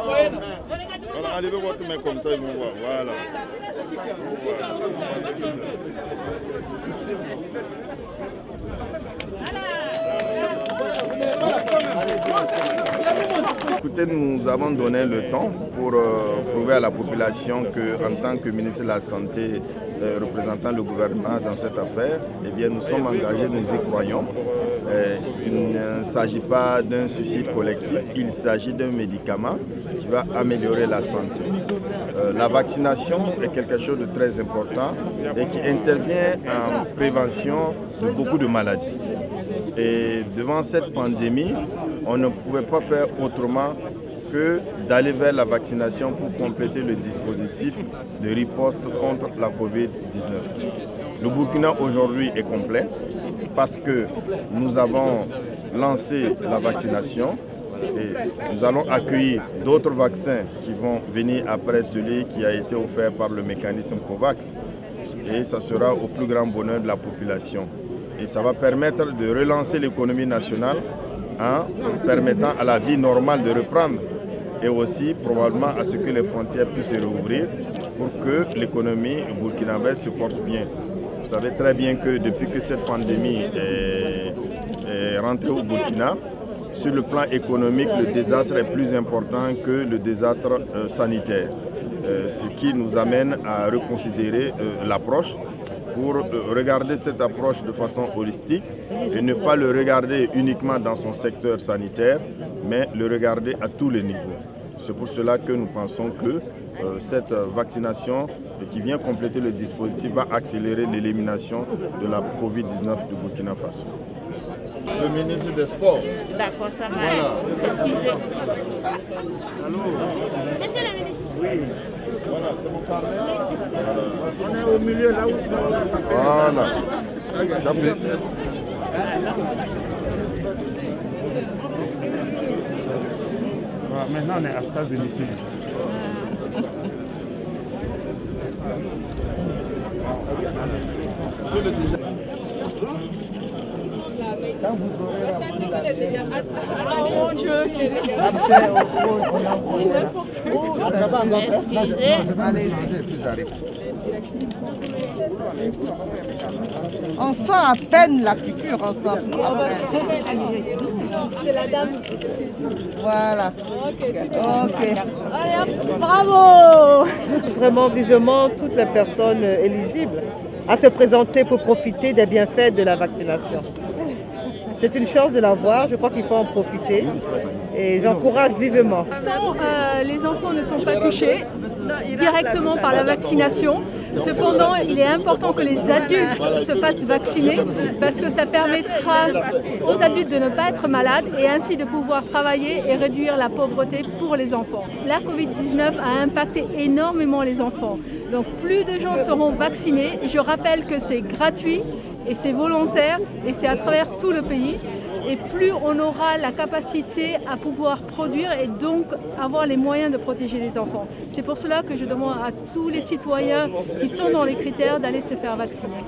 Voilà, allez voir tout, mais comme ça, ils vont voir. Voilà. Écoutez, nous avons donné le temps pour prouver à la population qu'en tant que ministre de la Santé, représentant le gouvernement dans cette affaire, eh bien, nous sommes engagés, nous y croyons. Il ne s'agit pas d'un suicide collectif, il s'agit d'un médicament qui va améliorer la santé. La vaccination est quelque chose de très important et qui intervient en prévention de beaucoup de maladies. Et devant cette pandémie, on ne pouvait pas faire autrement que d'aller vers la vaccination pour compléter le dispositif de riposte contre la Covid-19. Le Burkina aujourd'hui est complet parce que nous avons lancé la vaccination et nous allons accueillir d'autres vaccins qui vont venir après celui qui a été offert par le mécanisme COVAX. Et ça sera au plus grand bonheur de la population. Et ça va permettre de relancer l'économie nationale en permettant à la vie normale de reprendre et aussi probablement à ce que les frontières puissent se rouvrir pour que l'économie burkinabé se porte bien. Vous savez très bien que depuis que cette pandémie est rentrée au Burkina, sur le plan économique, le désastre est plus important que le désastre sanitaire. Ce qui nous amène à reconsidérer l'approche pour regarder cette approche de façon holistique et ne pas le regarder uniquement dans son secteur sanitaire, mais le regarder à tous les niveaux. C'est pour cela que nous pensons que cette vaccination qui vient compléter le dispositif va accélérer l'élimination de la Covid-19 du Burkina Faso. Le ministre des Sports. D'accord, ça marche. Voilà. Excusez. Allô. Monsieur le ministre. Oui. Voilà, c'est mon partenaire. On est au milieu là où Voilà. Maintenant on est à États-Unis. Quand vous aurez rempli la Oh mon Dieu, c'est on sent à peine la piqûre, on sent. C'est la dame. Voilà. Ok. Allez hop, bravo. Vraiment vivement toutes les personnes éligibles à se présenter pour profiter des bienfaits de la vaccination. C'est une chance de l'avoir, je crois qu'il faut en profiter et j'encourage vivement. Pour l'instant, les enfants ne sont pas touchés directement par la vaccination. Cependant, il est important que les adultes se fassent vacciner parce que ça permettra aux adultes de ne pas être malades et ainsi de pouvoir travailler et réduire la pauvreté pour les enfants. La Covid-19 a impacté énormément les enfants. Donc plus de gens seront vaccinés. Je rappelle que c'est gratuit et c'est volontaire et c'est à travers tout le pays. Et plus on aura la capacité à pouvoir produire et donc avoir les moyens de protéger les enfants. C'est pour cela que je demande à tous les citoyens qui sont dans les critères d'aller se faire vacciner.